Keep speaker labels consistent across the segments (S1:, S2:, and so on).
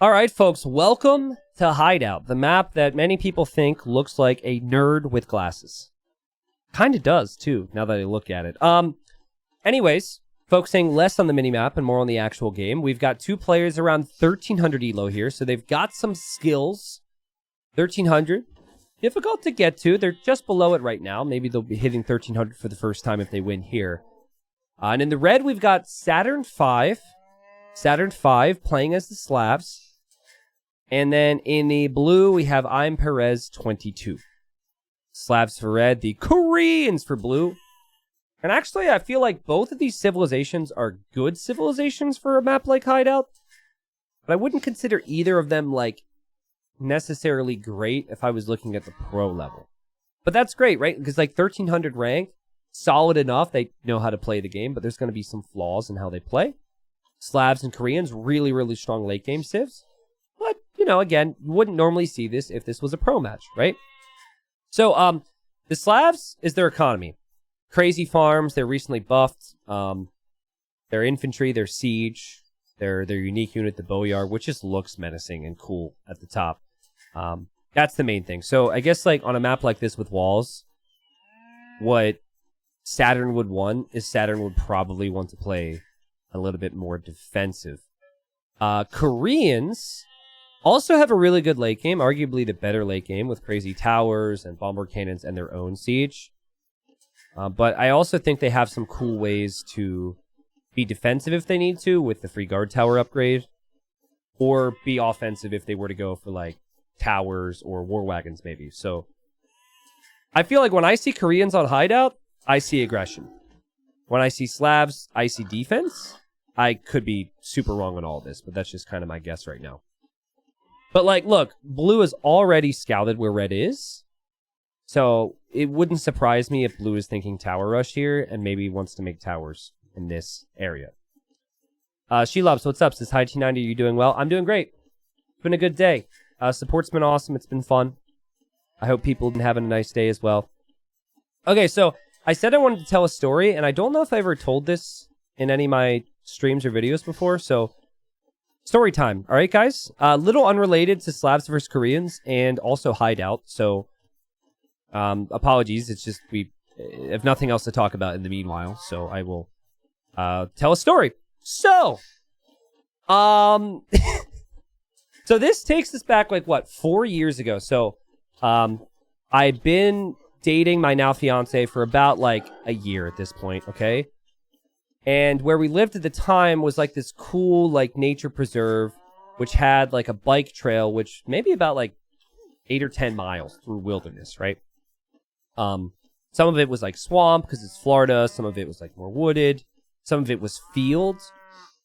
S1: All right, folks, welcome to Hideout, the map that many people think looks like a nerd with glasses. Kind of does, too, now that I look at it. Anyways, focusing less on the minimap and more on the actual game, we've got two players around 1,300 elo here, so they've got some skills. 1,300, difficult to get to. They're just below it right now. Maybe they'll be hitting 1,300 for the first time if they win here. And in the red, we've got Saturn 5. Saturn 5 playing as the Slavs. And then in the blue, we have I'm Perez 22. Slavs for red, the Koreans for blue. And actually, I feel like both of these civilizations are good civilizations for a map like Hideout. But I wouldn't consider either of them, like, necessarily great if I was looking at the pro level. But that's great, right? Because, like, 1,300 rank, solid enough. They know how to play the game, but there's going to be some flaws in how they play. Slavs and Koreans, really, really strong late game civs. But, you know, again, you wouldn't normally see this if this was a pro match, right? So, the Slavs is their economy. Crazy farms, they're recently buffed. Their infantry, their siege, their unique unit, the Boyar, which just looks menacing and cool at the top. That's the main thing. So, I guess, like, on a map like this with walls, what Saturn would want is Saturn would probably want to play a little bit more defensive. Koreans also have a really good late game, arguably the better late game with crazy towers and bombard cannons and their own siege. But I also think they have some cool ways to be defensive if they need to with the free guard tower upgrade, or be offensive if they were to go for like towers or war wagons maybe. So I feel like when I see Koreans on Hideout, I see aggression. When I see Slavs, I see defense. I could be super wrong on all this, but that's just kind of my guess right now. But, like, look, blue is already scouted where red is. So it wouldn't surprise me if blue is thinking tower rush here and maybe wants to make towers in this area. Shelobs, what's up? Says, hi, T90, are you doing well? I'm doing great. It's been a good day. Support's been awesome. It's been fun. I hope people have been having a nice day as well. Okay, so I said I wanted to tell a story, and I don't know if I ever told this in any of my streams or videos before, so story time. All right, guys? A little unrelated to Slavs versus Koreans and also Hideout, so apologies. It's just we have nothing else to talk about in the meanwhile, so I will tell a story. So, so this takes us back, like, what, 4 years ago. So, I'd been dating my now fiance for about, like, a year at this point, okay? And where we lived at the time was like this cool, like, nature preserve, which had like a bike trail, which maybe about like 8 or 10 miles through wilderness, right? Some of it was like swamp because it's Florida. Some of it was like more wooded. Some of it was fields.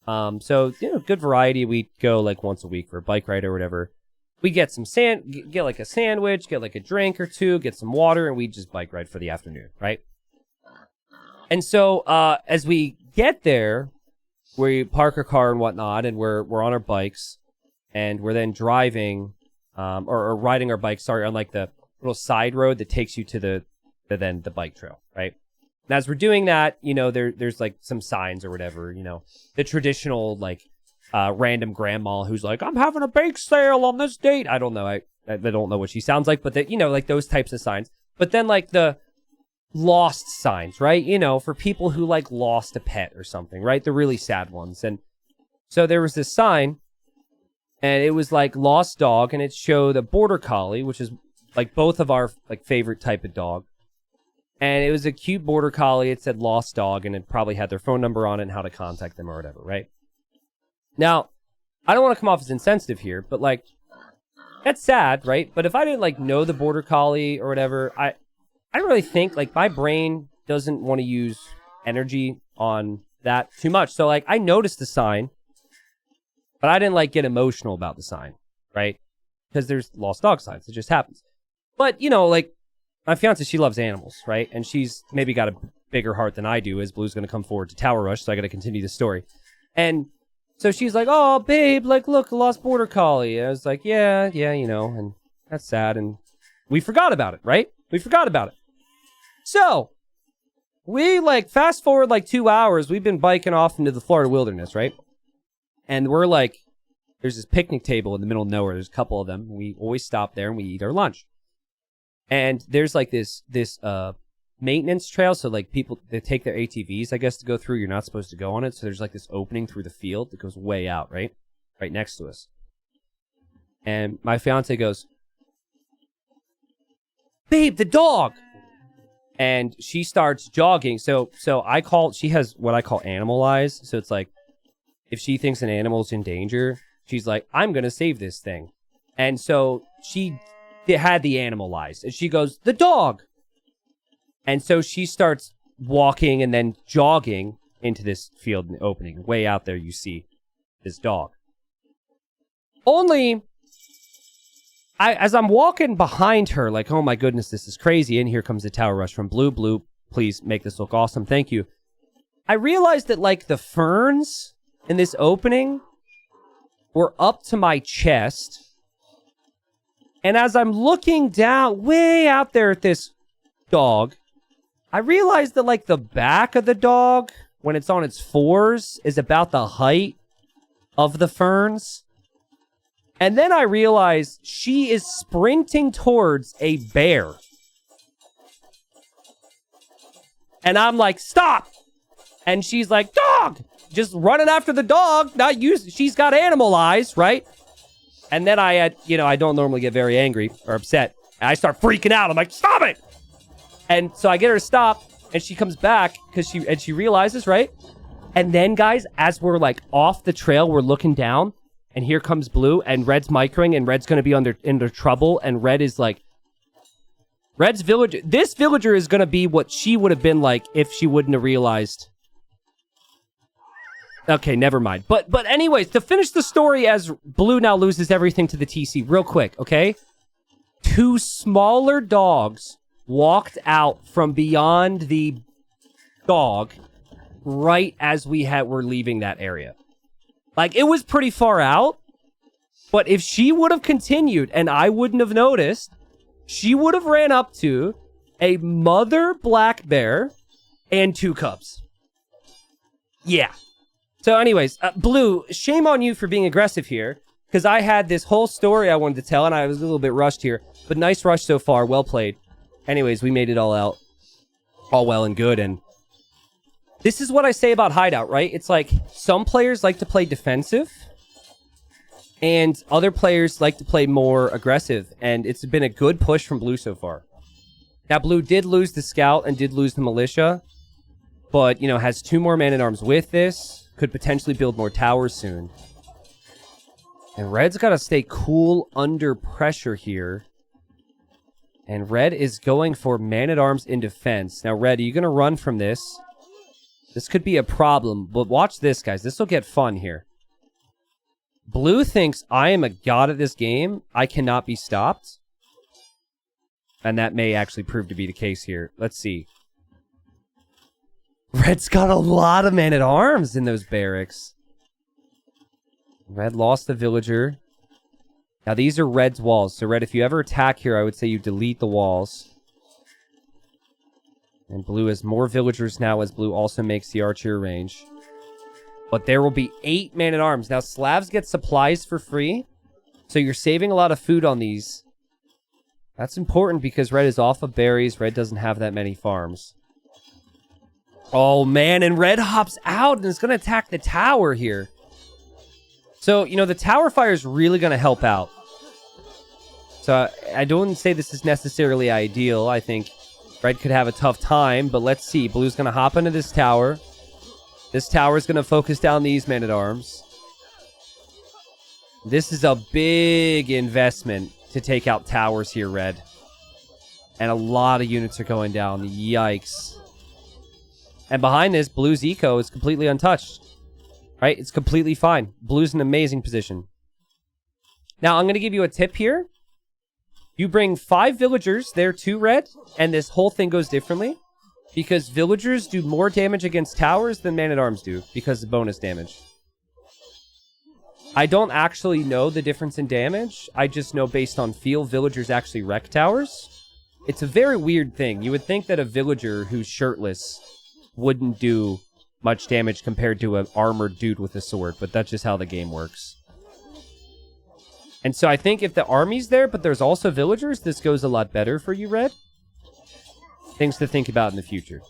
S1: So, you know, good variety. We'd go like once a week for a bike ride or whatever. We get some get like a sandwich, get like a drink or two, get some water, and we'd just bike ride for the afternoon, right? And so, as we get there, we park our car and whatnot, and we're on our bikes, and we're then driving, or riding our bikes, on like the little side road that takes you to the bike trail, right? And as we're doing that, you know, there's like some signs or whatever, you know, the traditional, like, random grandma who's like, I'm having a bake sale on this date. I don't know. I don't know what she sounds like, but you know, like those types of signs. But then like the lost signs, right? You know, for people who like lost a pet or something, right? The really sad ones. And so there was this sign, and it was like lost dog, and it showed a border collie, which is like both of our like favorite type of dog. And it was a cute border collie. It said lost dog, and it probably had their phone number on it and how to contact them or whatever, right? Now, I don't want to come off as insensitive here, but like, that's sad, right? But if I didn't like know the border collie or whatever, I don't really think, like, my brain doesn't want to use energy on that too much. So, like, I noticed the sign, but I didn't, like, get emotional about the sign, right? Because there's lost dog signs. It just happens. But, you know, like, my fiance, she loves animals, right? And she's maybe got a bigger heart than I do, as Blue's going to come forward to Tower Rush, so I got to continue the story. And so she's like, oh, babe, like, look, a lost border collie. And I was like, yeah, you know, and that's sad. And we forgot about it, right? We forgot about it. So, we, like, fast forward, like, 2 hours, we've been biking off into the Florida wilderness, right? And we're, like, there's this picnic table in the middle of nowhere. There's a couple of them. We always stop there and we eat our lunch. And there's like this maintenance trail. So like people, they take their ATVs, I guess, to go through. You're not supposed to go on it. So there's like this opening through the field that goes way out, right? Right next to us. And my fiance goes, babe, the dog. And she starts jogging. So she has what I call animal eyes. So it's like, if she thinks an animal's in danger, she's like, I'm going to save this thing. And so she had the animal eyes. And she goes, the dog. And so she starts walking and then jogging into this field opening. Way out there, you see this dog. Only, as I'm walking behind her, like, oh my goodness, this is crazy. And here comes the tower rush from Blue. Blue, please make this look awesome. Thank you. I realized that, like, the ferns in this opening were up to my chest. And as I'm looking down, way out there at this dog, I realized that, like, the back of the dog, when it's on its fours, is about the height of the ferns. And then I realized she is sprinting towards a bear. And I'm like, stop! And she's like, dog! Just running after the dog, not use. She's got animal eyes, right? And then I don't normally get very angry or upset. And I start freaking out. I'm like, stop it! And so I get her to stop, and she comes back because she realizes, right? And then, guys, as we're like off the trail, we're looking down, and here comes Blue, and Red's microing, and Red's gonna be under trouble, and Red is like, Red's villager. This villager is gonna be what she would have been like if she wouldn't have realized. Okay, never mind. But anyways, to finish the story, as Blue now loses everything to the TC, real quick, okay? 2 smaller dogs walked out from beyond the dog right as we're leaving that area. Like, it was pretty far out, but if she would have continued and I wouldn't have noticed, she would have ran up to a mother black bear and 2 cubs. Yeah. So anyways, Blue, shame on you for being aggressive here, because I had this whole story I wanted to tell, and I was a little bit rushed here, but nice rush so far, well played. Anyways, we made it all out, all well and good, and this is what I say about Hideout, right? It's like, some players like to play defensive, and other players like to play more aggressive, and it's been a good push from Blue so far. Now, Blue did lose the Scout and did lose the Militia, but, has 2 more Man-at-Arms with this. Could potentially build more towers soon. And Red's got to stay cool under pressure here. And Red is going for Man-at-Arms in defense. Now, Red, are you going to run from this? This could be a problem, but watch this, guys. This will get fun here. Blue thinks, I am a god at this game. I cannot be stopped. And that may actually prove to be the case here. Let's see. Red's got a lot of man-at-arms in those barracks. Red lost the villager. Now, these are Red's walls. So, Red, if you ever attack here, I would say you delete the walls. And Blue has more villagers now as Blue also makes the archer range. But there will be 8 man-at-arms. Now, Slavs get supplies for free. So, you're saving a lot of food on these. That's important because Red is off of berries. Red doesn't have that many farms. Oh, man, and Red hops out and is going to attack the tower here. So, the tower fire is really going to help out. So, I don't say this is necessarily ideal. I think Red could have a tough time, but let's see. Blue's going to hop into this tower. This tower is going to focus down these men-at-arms. This is a big investment to take out towers here, Red. And a lot of units are going down. Yikes. And behind this, Blue's eco is completely untouched. Right? It's completely fine. Blue's in an amazing position. Now, I'm going to give you a tip here. You bring 5 villagers there to Red, and this whole thing goes differently. Because villagers do more damage against towers than man-at-arms do, because of bonus damage. I don't actually know the difference in damage. I just know based on feel, villagers actually wreck towers. It's a very weird thing. You would think that a villager who's shirtless wouldn't do much damage compared to an armored dude with a sword, but that's just how the game works. And so I think if the army's there, but there's also villagers, this goes a lot better for you, Red. Things to think about in the future.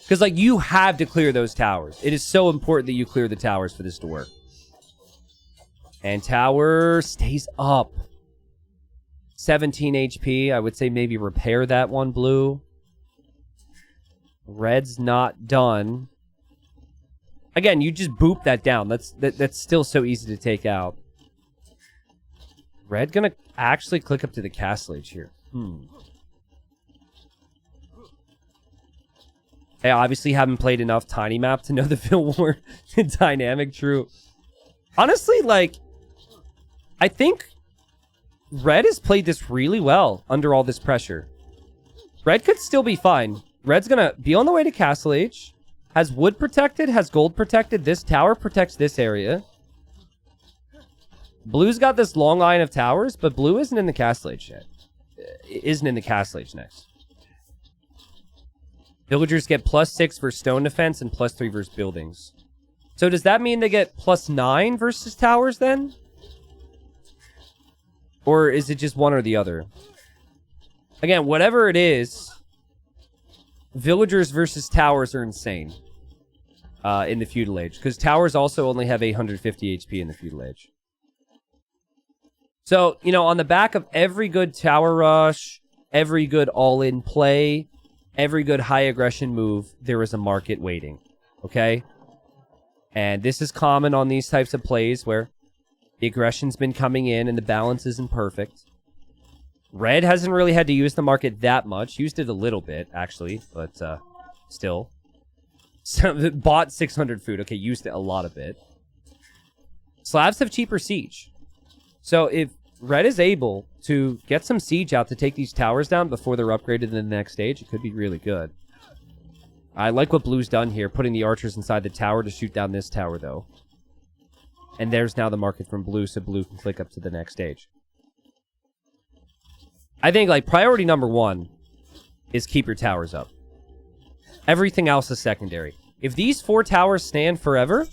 S1: Because, like, you have to clear those towers. It is so important that you clear the towers for this to work. And tower stays up. 17 HP. I would say maybe repair that one, Blue. Red's not done. Again, you just boop that down. That's still so easy to take out. Red gonna actually click up to the castle age here. I obviously haven't played enough Tiny Map to know the Vil War dynamic. True. Honestly, like, I think Red has played this really well under all this pressure. Red could still be fine. Red's gonna be on the way to Castle Age. Has wood protected, has gold protected. This tower protects this area. Blue's got this long line of towers, but Blue isn't in the Castle Age yet. Isn't in the Castle Age next. Villagers get +6 versus stone defense and +3 versus buildings. So does that mean they get +9 versus towers then? Or is it just one or the other? Again, whatever it is, villagers versus towers are insane in the feudal age. Because towers also only have 850 HP in the feudal age. So, you know, on the back of every good tower rush, every good all-in play, every good high aggression move, there is a market waiting. Okay? And this is common on these types of plays where the aggression's been coming in and the balance isn't perfect. Red hasn't really had to use the market that much. Used it a little bit, actually, but still. So, bought 600 food. Okay, used it a lot of it. Slavs have cheaper siege. So if Red is able to get some siege out to take these towers down before they're upgraded in the next stage, it could be really good. I like what Blue's done here, putting the archers inside the tower to shoot down this tower, though. And there's now the market from Blue, so Blue can click up to the next stage. I think, like, priority number 1 is keep your towers up. Everything else is secondary. If these 4 towers stand forever,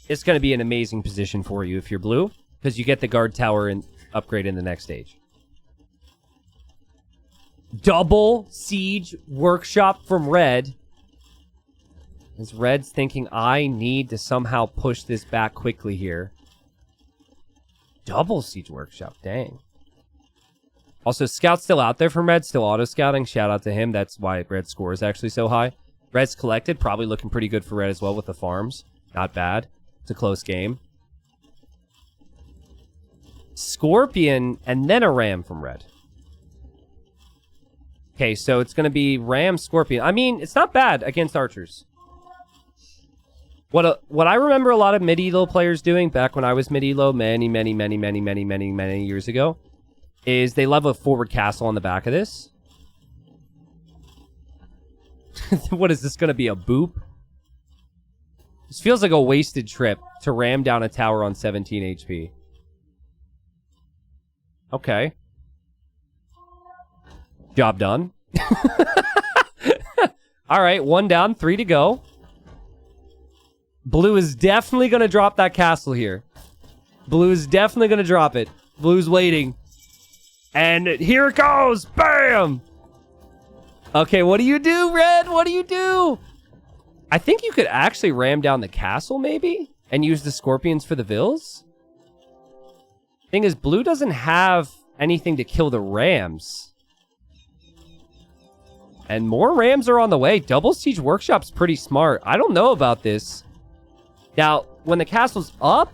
S1: it's going to be an amazing position for you if you're Blue. Because you get the guard tower and upgrade in the next stage. Double siege workshop from Red. As Red's thinking, I need to somehow push this back quickly here. Double siege workshop, dang. Also, Scout's still out there from Red, still auto-scouting. Shout out to him, that's why Red's score is actually so high. Red's collected, probably looking pretty good for Red as well with the farms. Not bad. It's a close game. Scorpion, and then a ram from Red. Okay, so it's going to be ram, scorpion. I mean, it's not bad against archers. What I remember a lot of mid-elo players doing back when I was mid-elo many years ago is they love a forward castle on the back of this. What is this going to be, a boop? This feels like a wasted trip to ram down a tower on 17 HP. Okay. Job done. All right, 1 down, 3 to go. Blue is definitely going to drop that castle here. Blue is definitely going to drop it. Blue's waiting. And here it goes. Bam! Okay, what do you do, Red? What do you do? I think you could actually ram down the castle, maybe? And use the scorpions for the vills? Thing is, Blue doesn't have anything to kill the rams. And more rams are on the way. Double siege workshop's pretty smart. I don't know about this. Now, when the castle's up,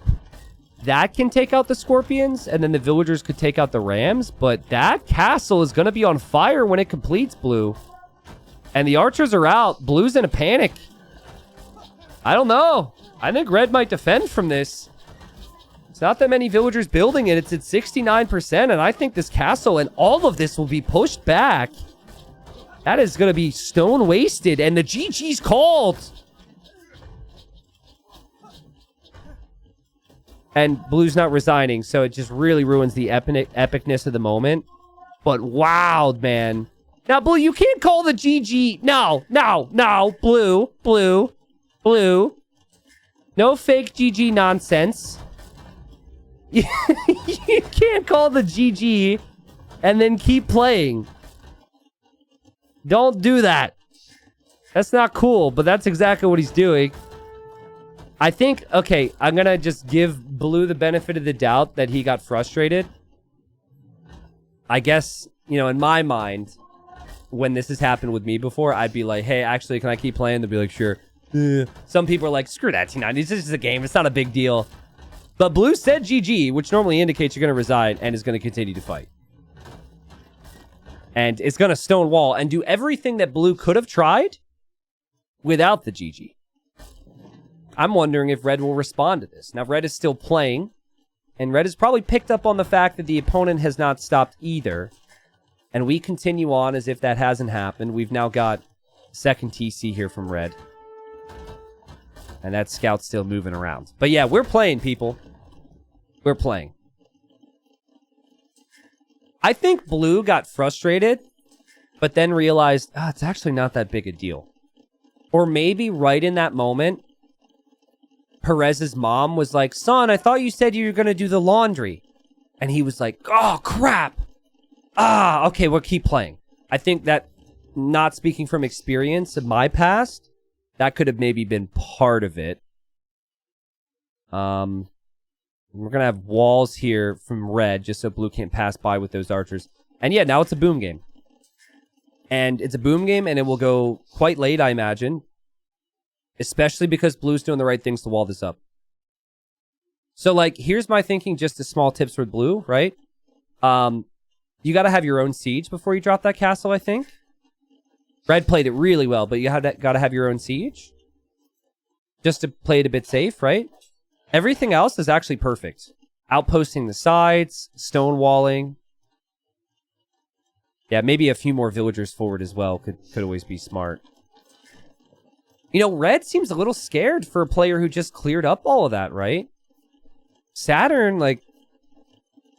S1: that can take out the scorpions, and then the villagers could take out the rams, but that castle is going to be on fire when it completes, Blue. And the archers are out. Blue's in a panic. I don't know. I think Red might defend from this. It's not that many villagers building it. It's at 69%, and I think this castle and all of this will be pushed back. That is going to be stone wasted, and the GG's called. And Blue's not resigning, so it just really ruins the epicness of the moment. But wow, man. Now, Blue, you can't call the GG. No. Blue. No fake GG nonsense. You can't call the GG and then keep playing. Don't do that. That's not cool, but that's exactly what he's doing. I think, okay, I'm going to just give Blue the benefit of the doubt that he got frustrated. I guess, you know, in my mind, when this has happened with me before, I'd be like, hey, actually, can I keep playing? They'll be like, sure. Some people are like, screw that, T9. It's just a game. It's not a big deal. But Blue said GG, which normally indicates you're going to resign and is going to continue to fight. And it's going to stonewall and do everything that Blue could have tried without the GG. I'm wondering if Red will respond to this. Now, Red is still playing, and Red has probably picked up on the fact that the opponent has not stopped either. And we continue on as if that hasn't happened. We've now got second TC here from Red. And that scout's still moving around. But yeah, we're playing, people. We're playing. I think Blue got frustrated, but then realized, it's actually not that big a deal. Or maybe right in that moment, Perez's mom was like, son, I thought you said you were going to do the laundry. And he was like, oh, crap. Okay, we'll keep playing. I think that, not speaking from experience of my past, that could have maybe been part of it. We're going to have walls here from Red, just so Blue can't pass by with those archers. And yeah, now it's a boom game. And it's a boom game, and it will go quite late, I imagine. Especially because Blue's doing the right things to wall this up. So, like, here's my thinking, just as small tips for Blue, right? You got to have your own siege before you drop that castle, I think. Red played it really well, but you got to have your own siege. Just to play it a bit safe, right? Everything else is actually perfect. Outposting the sides, stonewalling. Yeah, maybe a few more villagers forward as well could always be smart. You know, Red seems a little scared for a player who just cleared up all of that, right? Saturn, like,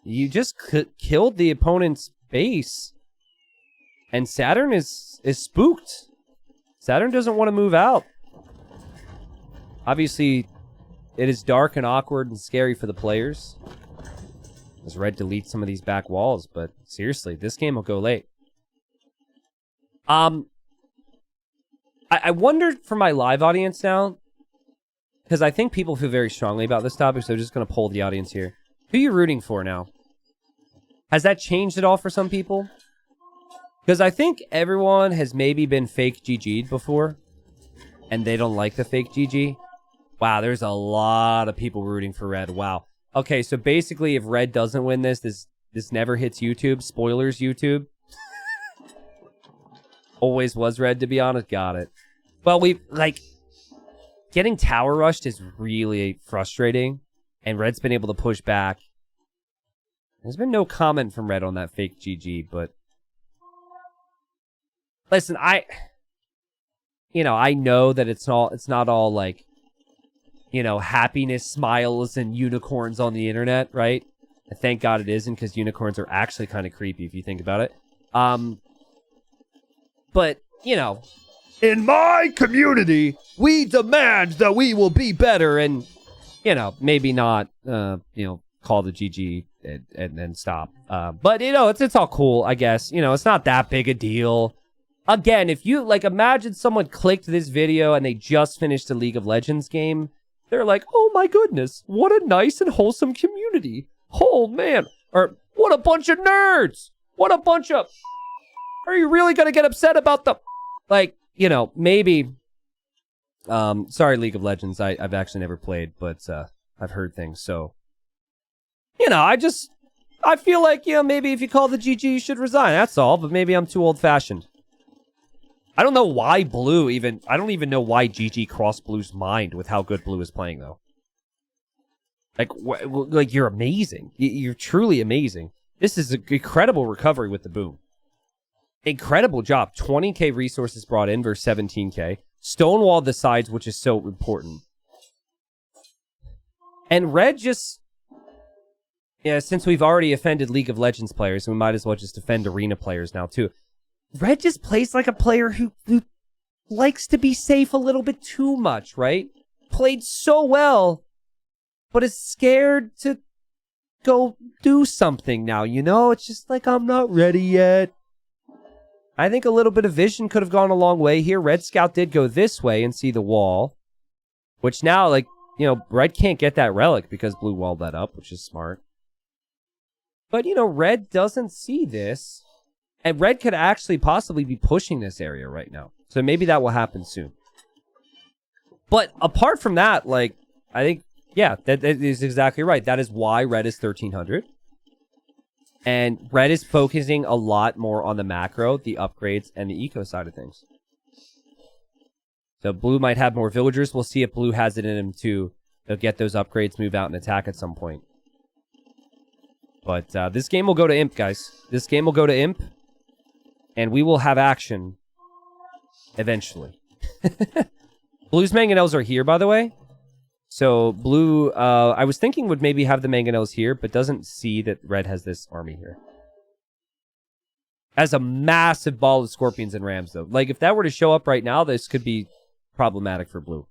S1: you just killed the opponent's base. And Saturn is spooked. Saturn doesn't want to move out. Obviously, it is dark and awkward and scary for the players. As Red deletes some of these back walls, but seriously, this game will go late. I wonder for my live audience now, because I think people feel very strongly about this topic, so I'm just going to poll the audience here. Who are you rooting for now? Has that changed at all for some people? Because I think everyone has maybe been fake GG'd before, and they don't like the fake GG. Wow, there's a lot of people rooting for Red. Wow. Okay, so basically, if Red doesn't win this never hits YouTube. Spoilers, YouTube. Always was Red, to be honest. Got it. Well, getting tower rushed is really frustrating, and Red's been able to push back. There's been no comment from Red on that fake GG, but listen, I know that it's not all like, happiness, smiles, and unicorns on the internet, right? And thank God it isn't, because unicorns are actually kind of creepy if you think about it. But, in my community, we demand that we will be better and, maybe not, call the GG and then stop. But, it's all cool, I guess. It's not that big a deal. Again, if you, imagine someone clicked this video and they just finished a League of Legends game. They're like, oh my goodness, what a nice and wholesome community. Oh, man. Or, what a bunch of nerds. What a bunch of... Are you really going to get upset about the... maybe... sorry, League of Legends. I've actually never played, but I've heard things. So, I feel like, maybe if you call the GG, you should resign. That's all, but maybe I'm too old-fashioned. I don't know why Blue even... I don't even know why GG crossed Blue's mind with how good Blue is playing, though. You're amazing. You're truly amazing. This is an incredible recovery with the boom. Incredible job. 20k resources brought in versus 17k. Stonewalled the sides, which is so important. And Red just... Yeah, since we've already offended League of Legends players, we might as well just offend Arena players now, too. Red just plays like a player who likes to be safe a little bit too much, right? Played so well, but is scared to go do something now, you know? It's just like, I'm not ready yet. I think a little bit of vision could have gone a long way here. Red Scout did go this way and see the wall, which now, like, you know, Red can't get that relic because Blue walled that up, which is smart. But, you know, Red doesn't see this, and Red could actually possibly be pushing this area right now. So maybe that will happen soon. But apart from that, like, I think, yeah, that is exactly right. That is why Red is 1300. And Red is focusing a lot more on the macro, the upgrades, and the eco side of things. So Blue might have more villagers. We'll see if Blue has it in him to get those upgrades, move out, and attack at some point. But this game will go to Imp, guys. This game will go to Imp, and we will have action eventually. Blue's mangonels are here, by the way. So Blue, I was thinking would maybe have the mangonels here, but doesn't see that Red has this army here. As a massive ball of scorpions and rams, though. Like, if that were to show up right now, this could be problematic for Blue.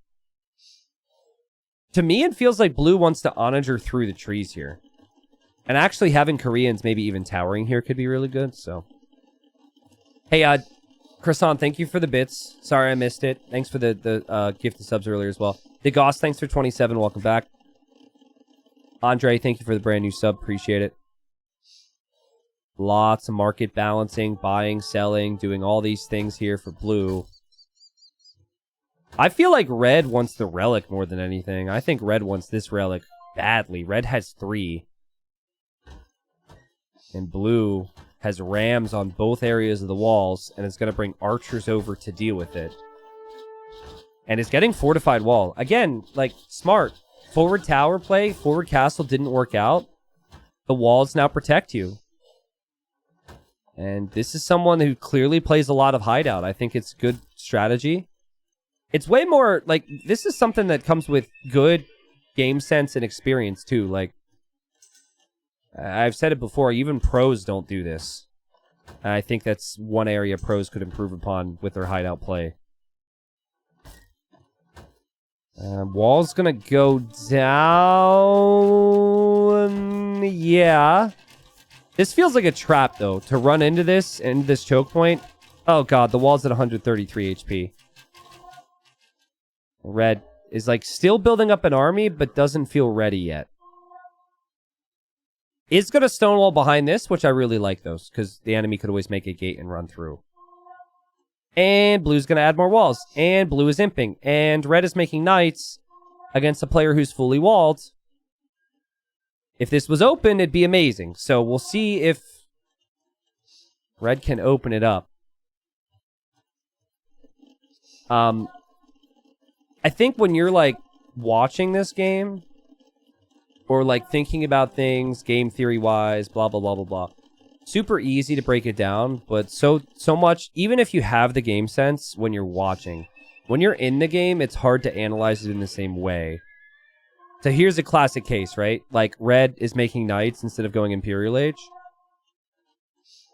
S1: To me, it feels like Blue wants to onager through the trees here. And actually having Koreans maybe even towering here could be really good, so. Hey, Croissant, thank you for the bits. Sorry I missed it. Thanks for the gift of subs earlier as well. DeGoss, thanks for 27. Welcome back. Andre, thank you for the brand new sub. Appreciate it. Lots of market balancing, buying, selling, doing all these things here for Blue. I feel like Red wants the relic more than anything. I think Red wants this relic badly. Red has 3. And Blue has rams on both areas of the walls, and it's going to bring archers over to deal with it. And it's getting fortified wall. Again, like, smart. Forward tower play, forward castle didn't work out. The walls now protect you. And this is someone who clearly plays a lot of hideout. I think it's good strategy. It's way more, like, this is something that comes with good game sense and experience, too. Like, I've said it before, even pros don't do this. And I think that's one area pros could improve upon with their hideout play. Wall's gonna go down. Yeah. This feels like a trap, though, to run into this choke point. Oh, God, the wall's at 133 HP. Red is, like, still building up an army, but doesn't feel ready yet. Is going to stonewall behind this, which I really like those, because the enemy could always make a gate and run through. And Blue's going to add more walls. And Blue is imping. And Red is making knights against a player who's fully walled. If this was open, it'd be amazing. So we'll see if Red can open it up. I think when you're, like, watching this game, or, like, thinking about things, game theory-wise, blah, blah, blah, blah, blah. Super easy to break it down, but so much, even if you have the game sense when you're watching, when you're in the game, it's hard to analyze it in the same way. So here's a classic case, right? Like, Red is making knights instead of going Imperial Age.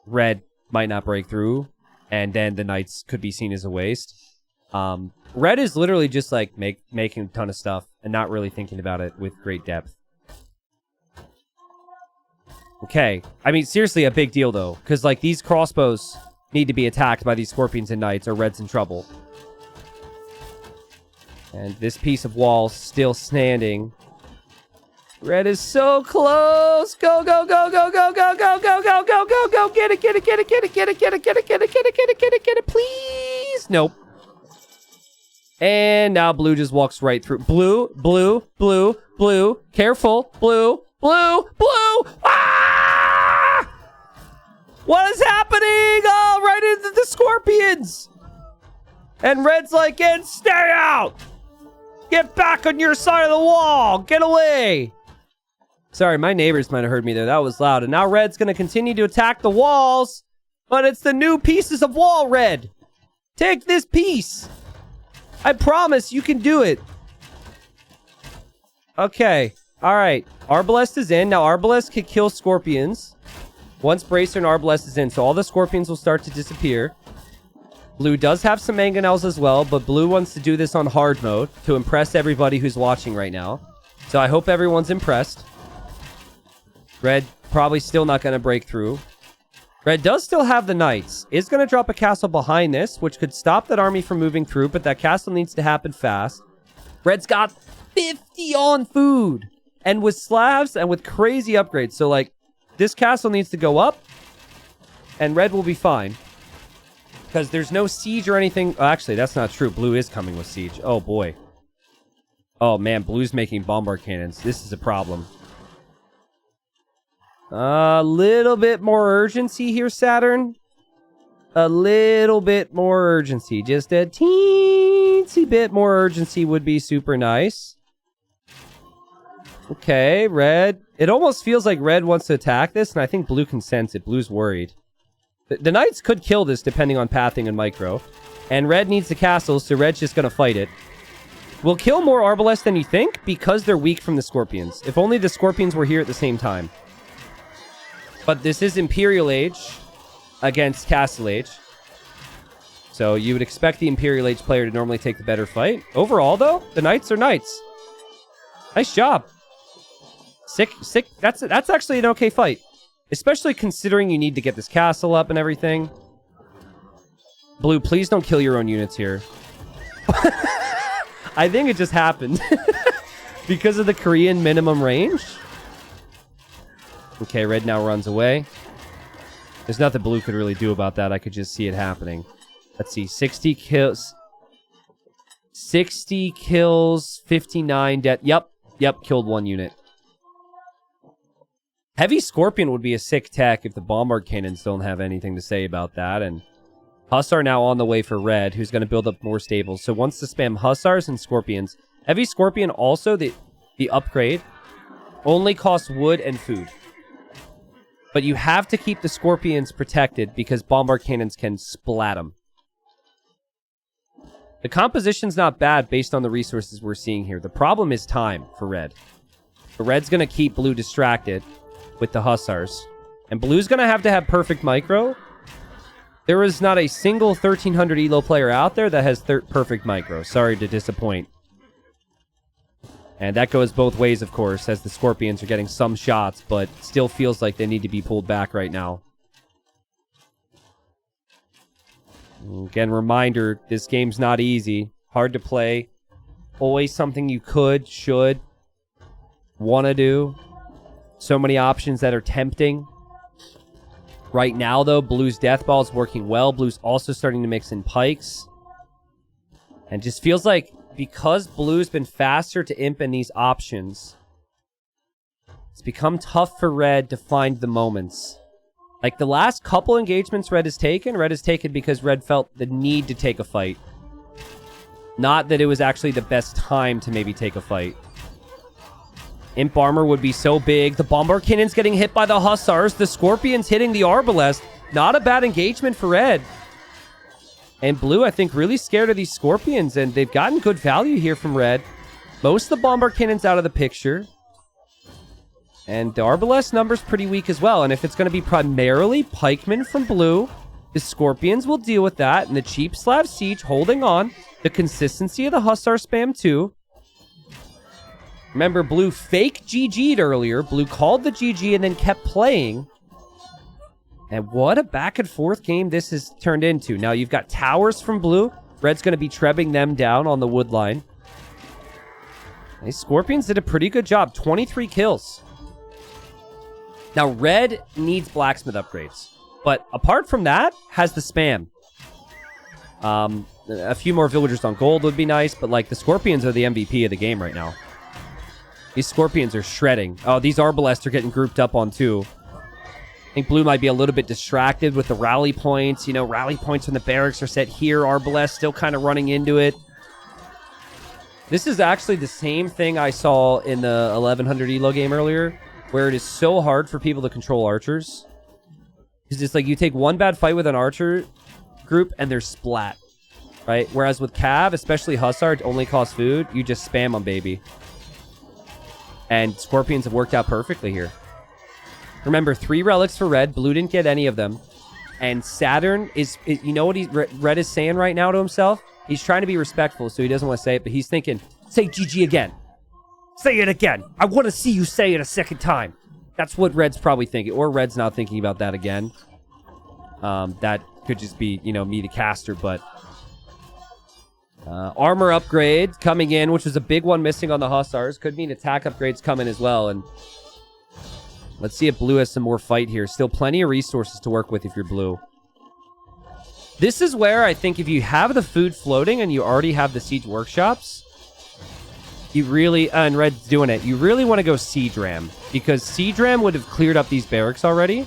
S1: Red might not break through, and then the knights could be seen as a waste. Red is literally just, like, making a ton of stuff and not really thinking about it with great depth. Okay. I mean, seriously, a big deal, though. Because, like, these crossbows need to be attacked by these scorpions and knights, or Red's in trouble. And this piece of wall still standing. Red is so close! Go, go, go, go, go, go, go, go, go, go, go, go! Get it, get it, get it, get it, get it, get it, get it, get it, get it, get it, get it, get it, please! Nope. And now Blue just walks right through. Blue, Blue, Blue, Blue. Careful. Blue, Blue, Blue! Ah! What is happening? Oh, right into the scorpions! And Red's like, and stay out! Get back on your side of the wall! Get away! Sorry, my neighbors might have heard me there. That was loud. And now Red's going to continue to attack the walls. But it's the new pieces of wall, Red. Take this piece. I promise you can do it. Okay. All right. Arbalest is in. Now, Arbalest can kill scorpions. Once Bracer and Arbalest is in. So all the scorpions will start to disappear. Blue does have some mangonels as well. But Blue wants to do this on hard mode to impress everybody who's watching right now. So I hope everyone's impressed. Red probably still not going to break through. Red does still have the knights. Is going to drop a castle behind this, which could stop that army from moving through, but that castle needs to happen fast. Red's got 50 on food. And with Slavs and with crazy upgrades. So, like, this castle needs to go up. And red will be fine. Because there's no siege or anything. Oh, actually, that's not true. Blue is coming with siege. Oh, boy. Oh, man. Blue's making bombard cannons. This is a problem. A little bit more urgency here, Saturn. A little bit more urgency. Just a teensy bit more urgency would be super nice. Okay, red. It almost feels like red wants to attack this, and I think blue can sense it. Blue's worried. The knights could kill this depending on pathing and micro. And red needs the castles, so red's just going to fight it. We'll kill more Arbalest than you think because they're weak from the Scorpions. If only the Scorpions were here at the same time. But this is Imperial Age against Castle Age. So you would expect the Imperial Age player to normally take the better fight. Overall, though, the knights are knights. Nice job. Sick. That's actually an okay fight. Especially considering you need to get this castle up and everything. Blue, please don't kill your own units here. I think it just happened. Because of the Korean minimum range. Okay, red now runs away. There's nothing blue could really do about that. I could just see it happening. Let's see. 60 kills. 60 kills. 59 death. Yep, killed one unit. Heavy Scorpion would be a sick tech if the Bombard Cannons don't have anything to say about that. And Hussar now on the way for red, who's going to build up more stables. So wants to spam Hussars and Scorpions. Heavy Scorpion also, the upgrade, only costs wood and food. But you have to keep the Scorpions protected because Bombard Cannons can splat them. The composition's not bad based on the resources we're seeing here. The problem is time for red. But red's going to keep blue distracted with the Hussars. And blue's going to have perfect micro. There is not a single 1300 elo player out there that has perfect micro. Sorry to disappoint. And that goes both ways, of course, as the Scorpions are getting some shots, but still feels like they need to be pulled back right now. Again, reminder, this game's not easy. Hard to play. Always something you could, should, want to do. So many options that are tempting. Right now, though, Blue's Death Ball is working well. Blue's also starting to mix in Pikes. And just feels like because Blue's been faster to imp in these options, it's become tough for red to find the moments. Like the last couple engagements red has taken because red felt the need to take a fight. Not that it was actually the best time to maybe take a fight. Imp armor would be so big. The Bombard Cannon's getting hit by the Hussars. The Scorpions hitting the Arbalest. Not a bad engagement for red. And blue, I think, really scared of these Scorpions, and they've gotten good value here from red. Most of the Bombard Cannon's out of the picture. And the Arbalest number's pretty weak as well. And if it's going to be primarily pikemen from blue, the Scorpions will deal with that. And the cheap Slav Siege holding on. The consistency of the Hussar spam too. Remember, blue fake GG'd earlier. Blue called the GG and then kept playing. And what a back and forth game this has turned into. Now you've got towers from blue. Red's going to be trebbing them down on the wood line. These Scorpions did a pretty good job. 23 kills. Now red needs blacksmith upgrades. But apart from that, has the spam. A few more villagers on gold would be nice. But like the Scorpions are the MVP of the game right now. These Scorpions are shredding. Oh, these Arbalests are getting grouped up on too. I think blue might be a little bit distracted with the rally points. You know, rally points when the barracks are set here. Arbalest still kind of running into it. This is actually the same thing I saw in the 1100 elo game earlier, where it is so hard for people to control archers. It's just like you take one bad fight with an archer group and they're splat, right? Whereas with Cav, especially Hussar, it only costs food. You just spam them, baby. And Scorpions have worked out perfectly here. Remember, 3 relics for red. Blue didn't get any of them. And Saturn is you know what red is saying right now to himself? He's trying to be respectful, so he doesn't want to say it, but he's thinking, say GG again. Say it again. I want to see you say it a second time. That's what Red's probably thinking. Or Red's not thinking about that again. That could just be, you know, me, the caster, but... armor upgrade coming in, which was a big one missing on the Hussars. Could mean attack upgrades coming as well, and... let's see if Blue has some more fight here. Still plenty of resources to work with if you're Blue. This is where I think if you have the food floating and you already have the siege workshops, you really, and Red's doing it, you really want to go Siege Ram, because Siege Ram would have cleared up these barracks already.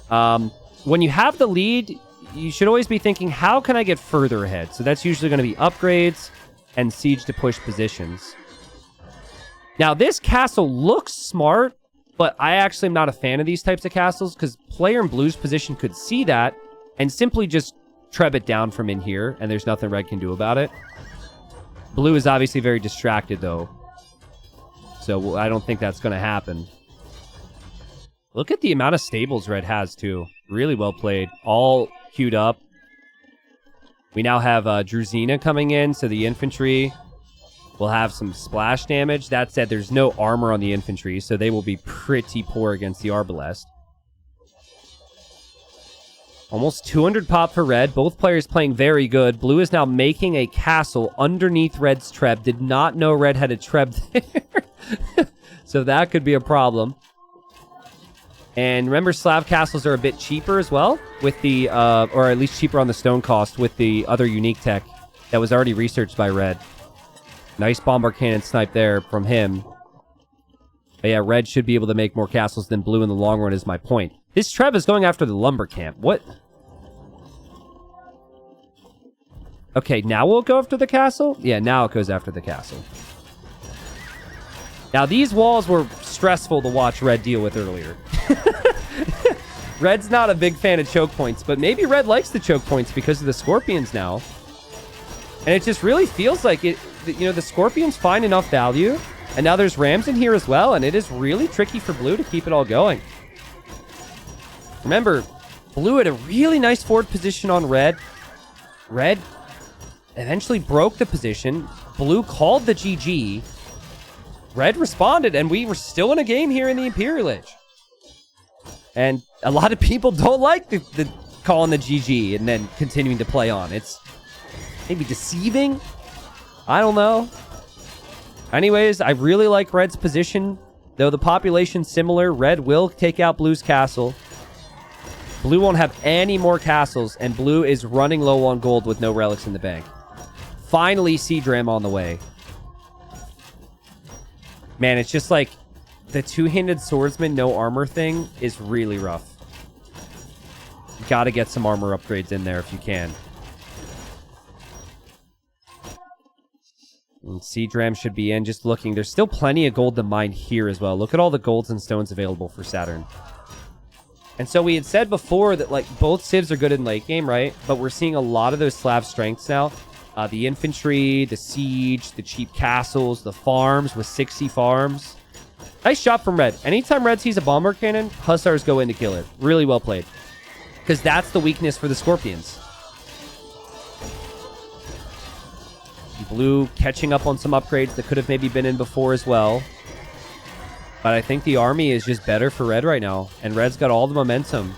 S1: When you have the lead, you should always be thinking, how can I get further ahead? So that's usually going to be upgrades and siege to push positions. Now, this castle looks smart, but I actually am not a fan of these types of castles, because player in Blue's position could see that and simply just treb it down from in here, and there's nothing Red can do about it. Blue is obviously very distracted, though. So I don't think that's going to happen. Look at the amount of stables Red has, too. Really well played. All queued up. We now have Druzina coming in, so the infantry will have some splash damage. That said, there's no armor on the infantry, so they will be pretty poor against the Arbalest. Almost 200 pop for Red. Both players playing very good. Blue is now making a castle underneath Red's Treb. Did not know Red had a Treb there. So that could be a problem. And remember, Slav castles are a bit cheaper as well, with the, or at least cheaper on the stone cost, with the other unique tech that was already researched by Red. Nice bombard cannon snipe there from him. But yeah, Red should be able to make more castles than Blue in the long run, is my point. This Treb is going after the lumber camp. What? Okay, now we'll go after the castle? Yeah, now it goes after the castle. Now, these walls were stressful to watch Red deal with earlier. Red's not a big fan of choke points, but maybe Red likes the choke points because of the Scorpions now. And it just really feels like it, you know, the Scorpions find enough value, and now there's Rams in here as well, and it is really tricky for Blue to keep it all going. Remember, Blue had a really nice forward position on Red. Red eventually broke the position. Blue called the GG. Red responded, and we were still in a game here in the Imperial Age. And a lot of people don't like the calling the GG and then continuing to play on. It's maybe deceiving. I don't know. Anyways, I really like Red's position. Though the population's similar, Red will take out Blue's castle. Blue won't have any more castles, and Blue is running low on gold with no relics in the bank. Finally, Siege Ram on the way. Man, it's just like the two-handed swordsman, no armor thing is really rough. You gotta get some armor upgrades in there if you can. And Siege Ram should be in. Just looking, there's still plenty of gold to mine here as well. Look at all the golds and stones available for Saturn. And so we had said before that, like, both civs are good in late game, right? But we're seeing a lot of those Slav strengths now. The infantry, the siege, the cheap castles, the farms with 60 farms. Nice shot from Red. Anytime Red sees a bomber cannon, Hussars go in to kill it. Really well played. Because that's the weakness for the Scorpions. Blue catching up on some upgrades that could have maybe been in before as well. But I think the army is just better for Red right now. And Red's got all the momentum.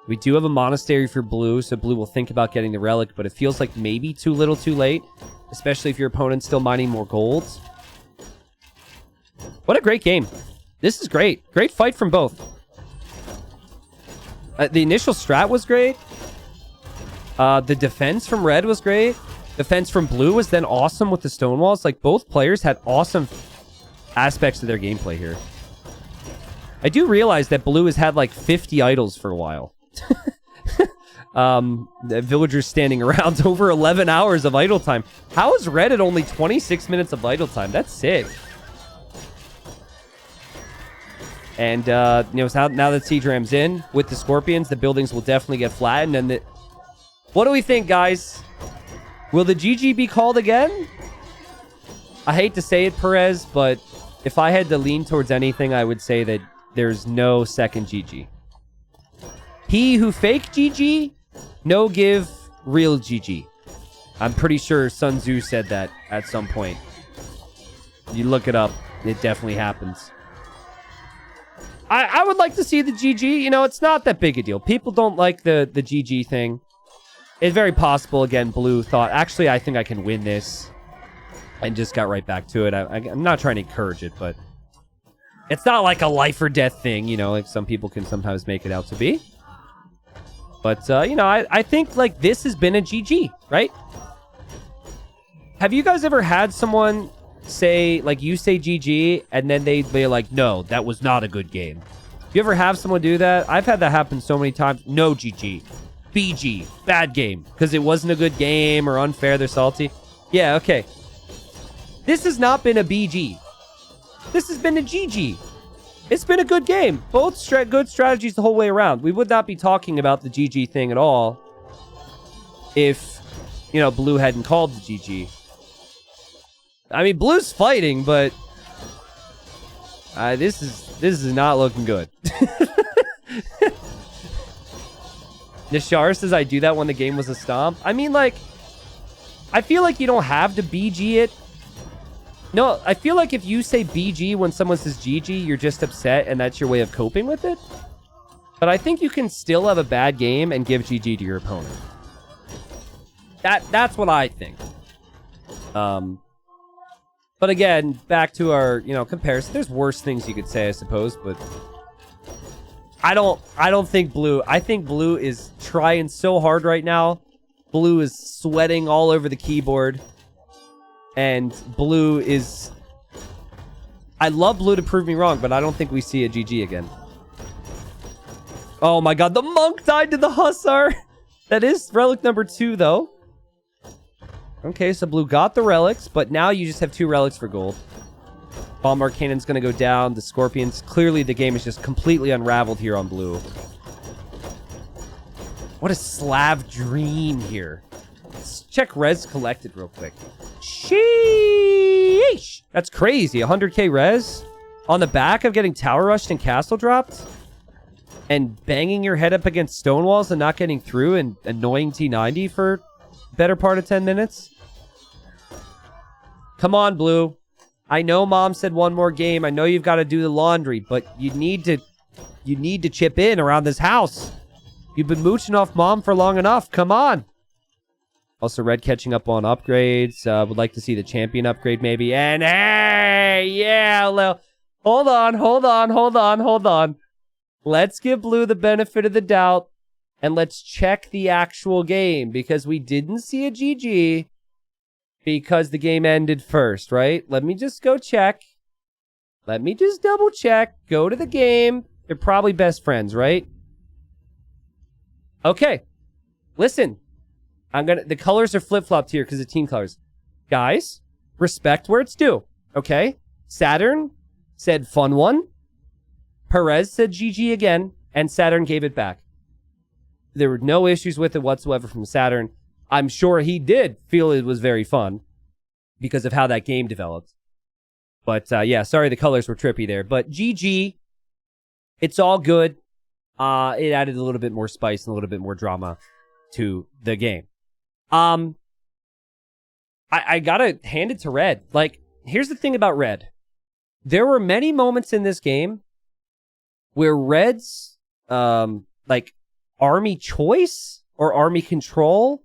S1: We do have a monastery for Blue, so Blue will think about getting the relic, but it feels like maybe too little too late, especially if your opponent's still mining more golds. What a great game. This is great. Great fight from both. The initial strat was great. The defense from Red was great. Defense from Blue was then awesome with the stone walls. Like, both players had awesome aspects of their gameplay here. I do realize that Blue has had like 50 idols for a while. The villagers standing around over 11 hours of idle time. How is Red at only 26 minutes of idle time? That's sick. And you know, now that Siege Ram's in with the Scorpions, the buildings will definitely get flattened. And what do we think, guys? Will the GG be called again? I hate to say it, Perez, but if I had to lean towards anything, I would say that there's no second GG. He who fake GG, no give real GG. I'm pretty sure Sun Tzu said that at some point. You look it up, it definitely happens. I would like to see the GG. You know, it's not that big a deal. People don't like the GG thing. It's very possible, again, Blue thought, actually, I think I can win this. And just got right back to it. I'm not trying to encourage it, but it's not like a life or death thing, you know, like some people can sometimes make it out to be. But, you know, I think, like, this has been a GG, right? Have you guys ever had someone say, like, you say GG, and then they're like, no, that was not a good game? You ever have someone do that? I've had that happen so many times. No GG. BG. Bad game. Because it wasn't a good game or unfair, they're salty. Yeah, okay. This has not been a BG. This has been a GG. It's been a good game. Both good strategies the whole way around. We would not be talking about the GG thing at all if, you know, Blue hadn't called the GG. I mean, Blue's fighting, but this is not looking good. Nishar says I do that when the game was a stomp. I mean, like, I feel like you don't have to BG it. No, I feel like if you say BG when someone says GG, you're just upset and that's your way of coping with it. But I think you can still have a bad game and give GG to your opponent. That's what I think. But again, back to our, you know, comparison. There's worse things you could say, I suppose, but I don't think Blue. I think Blue is trying so hard right now. Blue is sweating all over the keyboard. And Blue is... I love Blue to prove me wrong, but I don't think we see a GG again. Oh my god, the monk died to the Hussar! That is relic number 2, though. Okay, so Blue got the relics, but now you just have 2 relics for gold. Bombard Cannon's gonna go down. The Scorpions... Clearly, the game is just completely unraveled here on Blue. What a Slav dream here. Let's check res collected real quick. Sheesh! That's crazy. 100k res on the back of getting tower rushed and castle dropped and banging your head up against stone walls and not getting through and annoying T90 for better part of 10 minutes. Come on, Blue. I know Mom said one more game. I know you've got to do the laundry, but you need to chip in around this house. You've been mooching off Mom for long enough. Come on. Also, Red catching up on upgrades. Would like to see the champion upgrade, maybe. And hey, yeah, hold on. Let's give Blue the benefit of the doubt, and let's check the actual game, because we didn't see a GG, because the game ended first, right? Let me just go check. Let me just double check. Go to the game. They're probably best friends, right? Okay. Listen. The colors are flip-flopped here because of team colors. Guys, respect where it's due, okay? Saturn said fun one. Perez said GG again, and Saturn gave it back. There were no issues with it whatsoever from Saturn. I'm sure he did feel it was very fun because of how that game developed. But, yeah, sorry the colors were trippy there. But GG, it's all good. It added a little bit more spice and a little bit more drama to the game. I gotta hand it to Red. Like, here's the thing about Red. There were many moments in this game where Red's, like, army choice or army control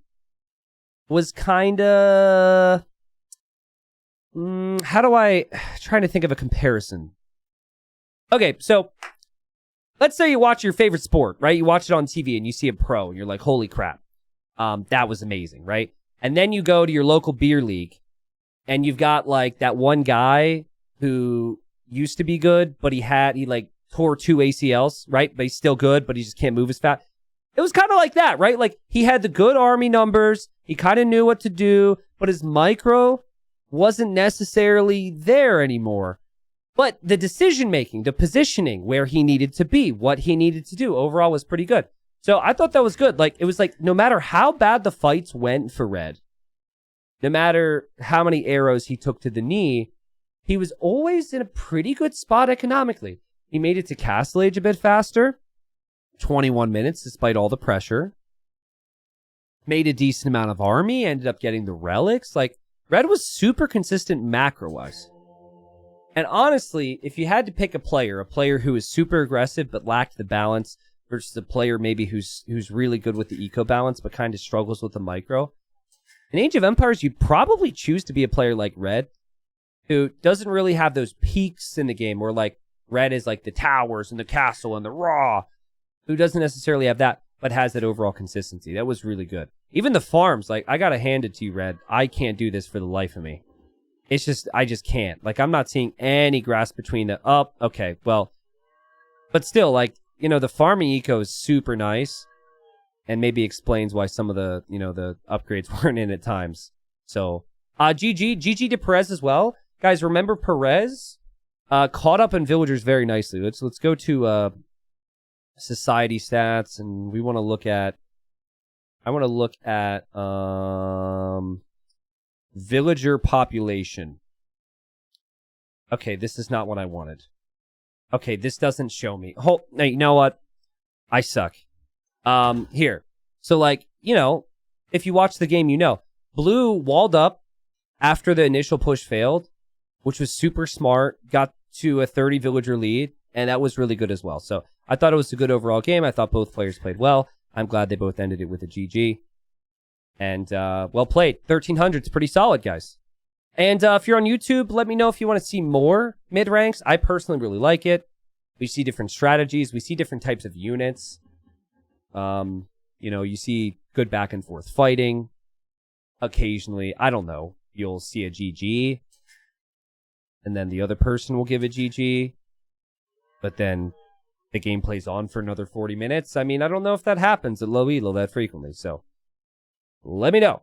S1: was kinda... trying to think of a comparison. Okay, so... Let's say you watch your favorite sport, right? You watch it on TV and you see a pro and you're like, holy crap. That was amazing, right? And then you go to your local beer league and you've got like that one guy who used to be good, but he like tore 2 ACLs, right? But he's still good, but he just can't move as fast. It was kind of like that, right? Like he had the good army numbers. He kind of knew what to do, but his micro wasn't necessarily there anymore. But the decision-making, the positioning, where he needed to be, what he needed to do, overall was pretty good. So I thought that was good. Like, it was like, no matter how bad the fights went for Red, no matter how many arrows he took to the knee, he was always in a pretty good spot economically. He made it to Castle Age a bit faster, 21 minutes despite all the pressure. Made a decent amount of army, ended up getting the relics. Like, Red was super consistent macro-wise. And honestly, if you had to pick a player who is super aggressive but lacked the balance versus a player maybe who's really good with the eco balance but kind of struggles with the micro, in Age of Empires, you'd probably choose to be a player like Red, who doesn't really have those peaks in the game where like Red is like the towers and the castle and the raw, who doesn't necessarily have that, but has that overall consistency. That was really good. Even the farms, like, I gotta hand it to you, Red. I can't do this for the life of me. It's just, I just can't. Like, I'm not seeing any grass between the, okay, well, but still, like, you know, the farming eco is super nice, and maybe explains why some of the, you know, the upgrades weren't in at times. So, GG to Perez as well. Guys, remember Perez caught up in villagers very nicely. Let's go to society stats, and we want to look at, I want to look at villager population. Okay, this is not what I wanted. Okay, this doesn't show me. Hey, you know what? I suck. Here. So, like, you know, if you watch the game, you know, Blue walled up after the initial push failed, which was super smart, got to a 30 villager lead, and that was really good as well. So I thought it was a good overall game. I thought both players played well. I'm glad they both ended it with a GG. And well played. 1,300 is pretty solid, guys. And if you're on YouTube, let me know if you want to see more mid-ranks. I personally really like it. We see different strategies. We see different types of units. You know, you see good back and forth fighting. Occasionally, I don't know, you'll see a GG. And then the other person will give a GG. But then the game plays on for another 40 minutes. I mean, I don't know if that happens at low elo that frequently. So let me know.